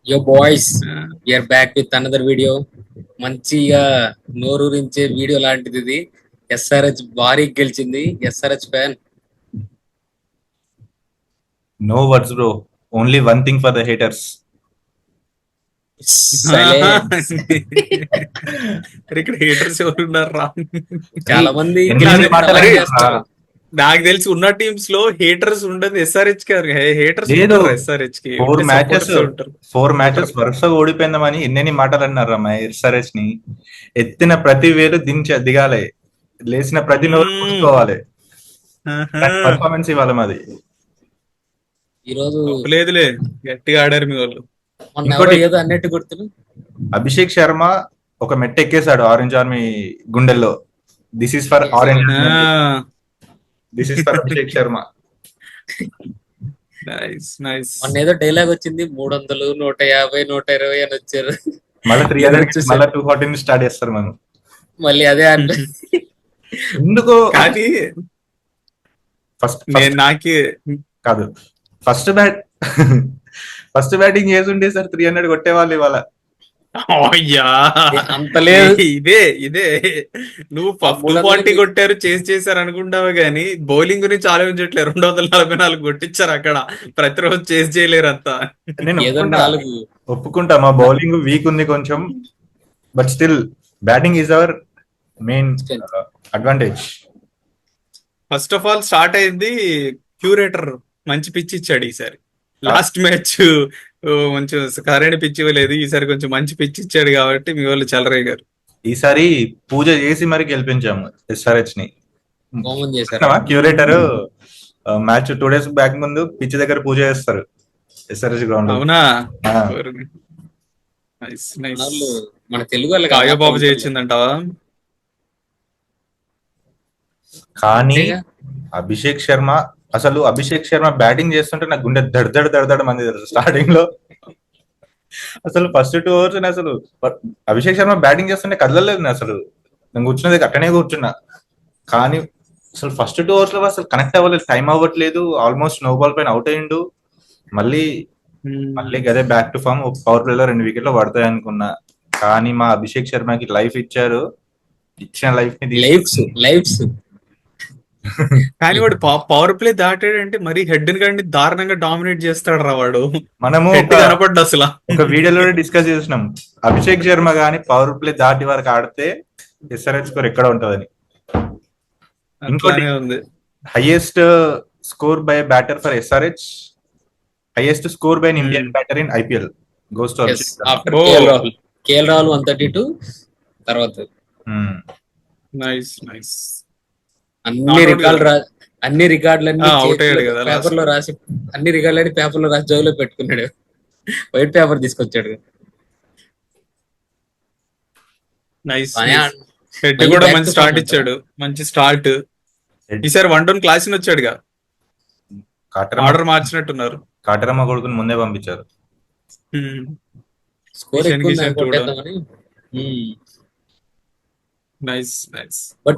యో బాయ్స్, ఆ, we're back with another video. మంచిగా నోరూరించే వీడియో లాంటిది ఇది. ఎస్ఆర్హెచ్ భారీ గెలిచింది. SRH fan. No words, bro. Only one thing for the haters. ఆహా. సైలెన్స్. అరే ఇక్కడ హేటర్స్ ఎవరు ఉన్నారా? అరే, చాలా మంది ఎన్ని గెలిచినప్పుడు మాటలు అలాగే అరే అంటారా? చేస్తారు. నాకు తెలిసి ఉన్న టీమ్స్ లో హేటర్స్ ఉండదు ఎస్ఆర్హెచ్ కి. హేటర్స్ లేదు, ఉంటారు ఎస్ఆర్హెచ్ కి, ఫోర్ ఉంటే మ్యాచెస్ సపోర్టర్స్ ఉంటారు. ఫోర్ మ్యాచెస్ ఉంటారు. వరుసగా ఓడిపోయిందామని ఎన్నెన్ని మాటలు అన్నారు అమ్మా ఎస్ఆర్హెచ్ ని. ఎత్తిన ప్రతి వేలు దిగాలి, లేచిన ప్రతి నోరు మ్మ్. పూసుకోవాలి. ఆహా. పర్ఫార్మెన్స్ ఇవ్వాలి మాది. ఈ రోజు తప్పులేదులే, గట్టిగా ఆడారు మీ వాళ్ళు. మొన్న ఎవరో ఇంకోటి, ఏదో అన్నట్టు గుర్తులు. అభిషేక్ శర్మ ఒక మెట్ట ఎక్కేశాడు ఆరెంజ్ ఆర్మీ గుండెల్లో. దిస్ ఇస్ ఫర్ ఆరెంజ్ ఆ, army, this is for Abhishek Sharma. Nice nice. మొన్న ఏదో డైలాగ్ వచ్చింది, 300, 150, 120 అని వచ్చారు. మళ్ళీ ఈ రోజు 300 మళ్ళీ చూసాను 240 స్టార్ట్ చేస్తారు మనం. మళ్ళీ అదే అంట. ఎందుకు? కానీ ఫస్ట్ నేను నాకి కాదు, ఫస్ట్ బ్యాట్ ఫస్ట్ బ్యాటింగ్ చేస్తుంటే సార్ 300 కొట్టేవాళ్ళు ఇవాళ. అయ్యా, అంత లేదు. ఇదే నువ్వు ఆ 240 300 కొట్టారు, చేశారు అనుకుంటావు గానీ బౌలింగ్ గురించి ఆలోచించట్లేదు. 244 కొట్టించారు అక్కడ. ప్రతిరోజు చేయలేరు అంతా. నేను ఏదో ఒప్పుకుంటా, 4. ఒప్పుకుంటా మా బౌలింగ్ వీక్ ఉంది కొంచెం, but still batting is our main advantage. First of all start అయింది, క్యూరేటర్ మంచి పిచ్ ఇచ్చాడు ఈసారి. లాస్ట్ మ్యాచ్ కొంచెం సరైన పిచ్ ఇవ్వలేదు, ఈసారి కొంచెం మంచి పిచ్ ఇచ్చాడు కాబట్టి మీ వాళ్ళు చెలరేగారు. ఈసారి పూజ చేసి మరి గెలిపించాము ఎస్ఆర్హెచ్ ని. కామన్ చేశారు. క్యూరేటర్ మ్యాచ్ 2 days బ్యాక్ ముందు పిచ్ దగ్గర పూజ చేస్తారు ఎస్ఆర్హెచ్ గ్రౌండ్. అవునా? Nice nice. వాళ్ళు మన తెలుగు వాళ్ళకి కావ్యబాబు చేయించిందంటావా? కానీ అంతేగా. అభిషేక్ శర్మ, అసలు అభిషేక్ శర్మ బ్యాటింగ్ చేస్తుంటే నాకు గుండె దడదడ మంది స్టార్టింగ్ లో. అసలు ఫస్ట్ 2 overs అసలు అభిషేక్ శర్మ బ్యాటింగ్ చేస్తుంటే కదలలేదు నేను అసలు. నేను కూర్చున్నది అట్టనే కూర్చున్నా. కానీ అసలు ఫస్ట్ 2 overs లో అసలు కనెక్ట్ అవ్వలేదు, టైం అవ్వట్లేదు. ఆల్మోస్ట్ నో బాల్ పైన అవుట్ అయ్యిండు. మళ్ళీ మళ్ళీ గదే బ్యాక్ టు ఫామ్. పవర్ ప్లేలో 2 wickets పడతాయి అనుకున్నా. కానీ మా అభిషేక్ శర్మకి లైఫ్ ఇచ్చారు. ఇచ్చిన లైఫ్ ని లైఫ్స్ కానీ వాడు పవర్ ప్లే దాటాడంటే మరీ హెడ్ కండి దారుణంగా డామినేట్ చేస్తాడు రా వాడు. మనము హెడ్ కనపడ్డు అసలు. ఒక వీడియోలో డిస్కస్ చేసినాం, అభిషేక్ శర్మ గాని పవర్ ప్లే దాటి వరకు ఆడితే ఎస్ఆర్హెచ్ స్కోర్ ఎక్కడ ఉంటదని. ఇంకోటి, అట్లానే ఉంది. Highest score by batter for SRH, highest score by Indian batter in IPL goes to Abhishek Sharma. After Oh. KL Rahul 132 తర్వాత నైస్ నైస్. అన్ని రికార్డులన్నీ అవుట్ అయ్యాడు కదా పేపర్ లో రాసి, అన్ని రికార్డులన్నీ పేపర్ లో రాసి జోబులో పెట్టుకున్నాడు. వైట్ పేపర్ తీసుకొచ్చాడు. నైస్. కానీ హెడ్ మళ్ళీ కూడా back మంచి to స్టార్ట్ form ఇచ్చాడు, మంచి స్టార్ట్. ఈసారి 1 క్లాస్ వచ్చాడుగా, ఆర్డర్ మార్చినట్టున్నారు. కాటరమ్మ కొడుకుని ముందే పంపించారు. స్కోర్ కిషన్ ఎక్కువ కిషన్ కొట్టేద్దామని. Nice nice. బట్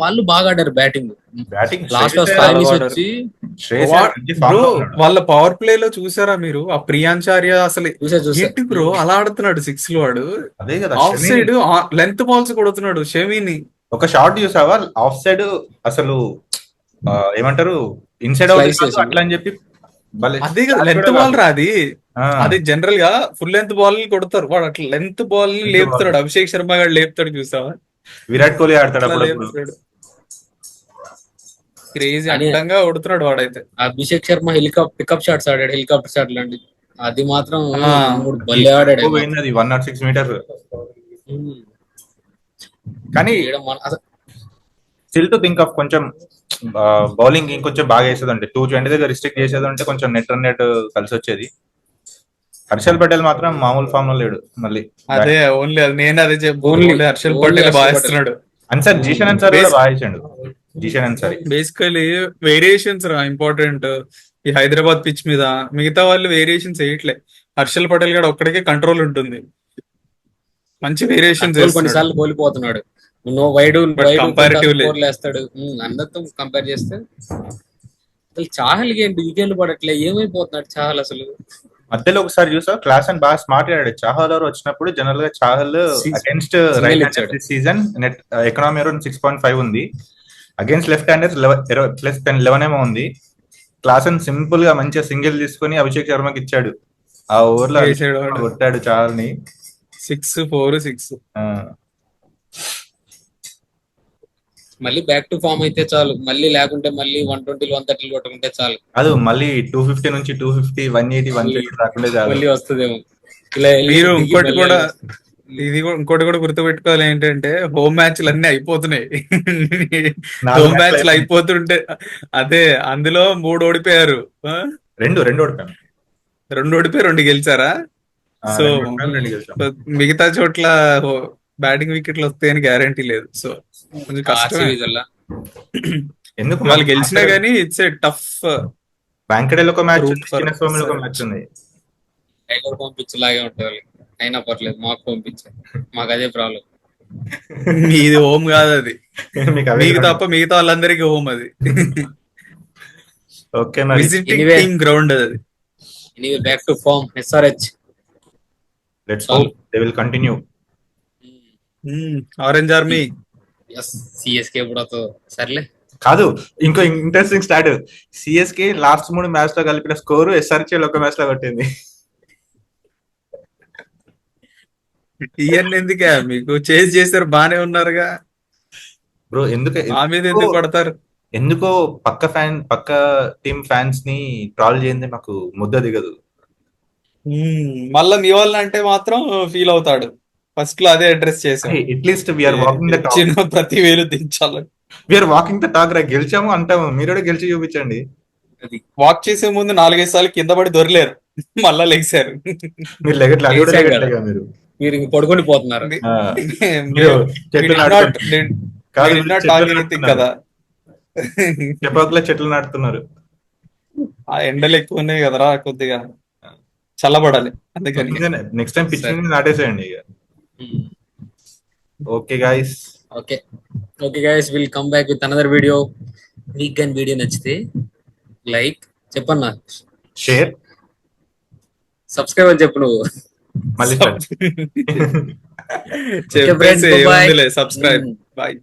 వాళ్ళు బాగా ఆడారు బ్యాటింగ్. బ్యాటింగ్ లాస్ట్ లో స్టాయినిష్ వచ్చి బ్రో వాళ్ళ పవర్ ప్లే లో చూసారా మీరు? ఆ ప్రియాంచార్య అసలు చూసా ఏంటి బ్రో అలా ఆడుతున్నాడు, 6 లో వాడు. అదే కదా, ఆఫ్ సైడ్ లెంత్ బాల్స్ కొడుతున్నాడు షమీని. ఒక షాట్ చూసావా ఆఫ్ సైడ్, అసలు ఏమంటారు ఇన్సైడ్ Slice అవుట్ చేసిండు. అట్లా అని చెప్పి అదే కదా లెంత్ బాల్ రా అది. ఆ, అది జనరల్ గా ఫుల్ లెంత్ బాల్ కొడతారు, వాడు అట్లా లెంత్ బాల్ ని Length లేపుతాడు. ball. అభిషేక్ శర్మ గారు లేపుతాడు చూసావా? విరాట్ కోహ్లీ ఆడతాడు అట్లా అప్పుడప్పుడు. లేపుతాడు. క్రేజీ అని- అడ్డంగా కొడుతున్నాడు వాడైతే. అభిషేక్ శర్మ పికప్ షాట్స్ ఆడాడు, హెలికాప్టర్ షాట్ లాంటి. అది మాత్రం ఆ. 3 భలే ఆడాడు. ఎక్కువ పోయింది అది 106 meters. ఉమ్. కానీ ఈడ అసలు స్టిల్ టు థింక్ ఆఫ్ కొంచెం బౌలింగ్ ఇంకొంచెం బాగా వేసేది ఉంటే, 220 దగ్గర రిస్ట్రిక్ట్ చేసేది ఉంటే కొంచెం నెట్ రన్ రేట్ కలిసి వచ్చేది. హర్షల్ పటేల్ మాత్రం మామూలు ఫామ్ లో లేడు. మళ్ళీ అదే ఓన్లీ అది నేను అదే చెప్పు. Only- only Harshal only Patel Harshal బాగా పటేల్. వేస్తున్నాడు. అన్సార్ జీషన్ అన్సార్ కూడా బాగా వేసాడు. జీషన్ అన్సారీ బేసికలీ వేరియేషన్స్ రా ఇంపార్టెంట్ ఈ హైదరాబాద్ పిచ్ మీద. మిగతా వాళ్ళు వేరియేషన్స్ వేయట్లే. హర్షల్ పటేల్ గడ ఒక్కడికే కంట్రోల్ ఉంటుంది, మంచి వేరియేషన్స్ కొన్నిసార్లు కోల్పోతున్నాడు. Wide comparatively. వేస్తాడు. అందరితో కంపేర్ చేస్తే అసలు చాహల్ ఏంటి వికెట్లు పడట్లే, ఏమైపోతున్నాడు చాహల్ అసలు. మధ్యలో ఒకసారి చూసా క్లాస్ అని బాగా స్మార్ట్ గా ఆడాడు. చాహల్ ఎవరు వచ్చినప్పుడు జనరల్ గా చాహల్ అగేన్స్ట్ Single రైట్ ఇచ్చాడు. Hander season net economy around 6.5 ఉంది. అగేన్స్ట్ లెఫ్ట్ హ్యాండర్ ప్లస్ 11 ఏమో ఉంది. క్లాస్ అని సింపుల్ గా మంచిగా సింగిల్ తీసుకొని అభిషేక్ శర్మకి ఇచ్చాడు. ఆ ఓవర్ లో వేసాడు వాడు. కొట్టాడు చాహల్ ని. 6-4-6. మళ్ళీ బ్యాక్ టు ఫామ్ అయితే చాలు, మళ్ళీ లేకుంటే మళ్ళీ 120 130 కొట్టుకుంటే చాలు, అది మళ్ళీ 250 నుంచి 250 180 130 రాకుండా చాలు. మళ్ళీ వస్తుందేమో. ఇలా వెళ్ళి మీరు దిగి ఇంకోటి మళ్ళీ కూడా వెళ్ళి ఇంకోటి కూడా గుర్తుపెట్టుకోవాలి ఏంటంటే హోమ్ మ్యాచ్లు అన్ని అయిపోతున్నాయి. నాలుగు హోమ్ matches మ్యాచ్లు అయిపోతుంటే అదే అందులో 3 ఓడిపోయారు. ఆ? రెండు ఓడిపోయాను. 2 ఓడిపోయి 2 గెలిచారా? సో రెండు ఓడిపోయాను, రెండు గెలిచాం. మిగతా చోట్ల బ్యాటింగ్ వికెట్లు వస్తాయని గ్యారంటీ లేదు. సో కొంచెం కష్టమే. సిరీస్ వల్ల ఎందుకు వాళ్ళు గెలిచినా గానీ ఇట్స్ ఏ టఫ్. బ్యాంకడేలో ఒక మ్యాచ్ ఉంది, Root for చిన్నస్వామిలో ఒక మ్యాచ్ ఉంది. టైగర్ పంపించు లాగే ఉంటుంది వాళ్ళకి. అయినా పర్లేదు, మాకు పంపించారు, మాకు అదే ప్రాబ్లం. మీది హోమ్ కాదు అది, మీకు అవే మీకు ground. తప్ప మిగతా వాళ్ళందరికీ హోమ్ అది. ఓకే మరి విజిటింగ్ Anyway. టీమ్ గ్రౌండ్ అది. Anyway back to form SRH. Let's hope they will continue. Orange army. Yes, CSK కూడా సర్లే. కాదు, ఇంకో interesting start. CSK last 3 match లో కలిపిన స్కోరు ఎస్ఆర్హెచ్ ఒక మ్యాచ్ లో కొట్టింది. ఇవన్నీ ఎందుకే మీకు చేసి చేశారు, బానే ఉన్నారుగా. బ్రో ఎందుకు మా మీద ఎందుకు పడతారు? ఎందుకో పక్క టీమ్ ఫ్యాన్స్ ని ట్రాల్ చేయండి మాకు ముద్ద దిగదు. మళ్ళా మీ వాళ్ళ అంటే మాత్రం ఫీల్ అవుతాడు. ఫస్ట్ లో అదే అడ్రస్ చేసాం. At least we're walking the talk. చిన్న ప్రతి వేలు దించాలని వీఆర్ వాకింగ్ ద టాక్ రా. గెలిచాము అంటాము, మీరు కూడా గెలిచి చూపించండి. అది వాక్ చేసే ముందు 4-5 సార్లు కింద పడి దొరలేరు, మళ్ళా లెగిశారు. మీరు లెగట్లే, అది కూడా లేచాం లెగట్లేగా మీరు. మీరు ఇంక పడుకొని పోతున్నారు. ఆ, మీరు చెట్లు నాటుతున్నారు. కాదు, We did not చెట్లు talk anything నాటుతున్నారు. కదా. చెప్పకలా చెట్లు నాటుతున్నారు. ఆ ఎండలు ఎక్కువ ఉన్నాయి కదరా, కొద్దిగా చల్లబడాలి అందుకని. నెక్స్ట్ టైం పిచ్ మీద నాటేసేయండి ఇక. Okay guys. Okay okay guys, will come back with another video. మీకు కానీ వీడియో నచ్చితే లైక్ చెప్పన్నా, షేర్, సబ్స్క్రైబ్ అని చెప్పు నువ్వు. మళ్ళీ Okay, friends, చెప్పేసి bye-bye. సబ్స్క్రైబ్. బాయ్.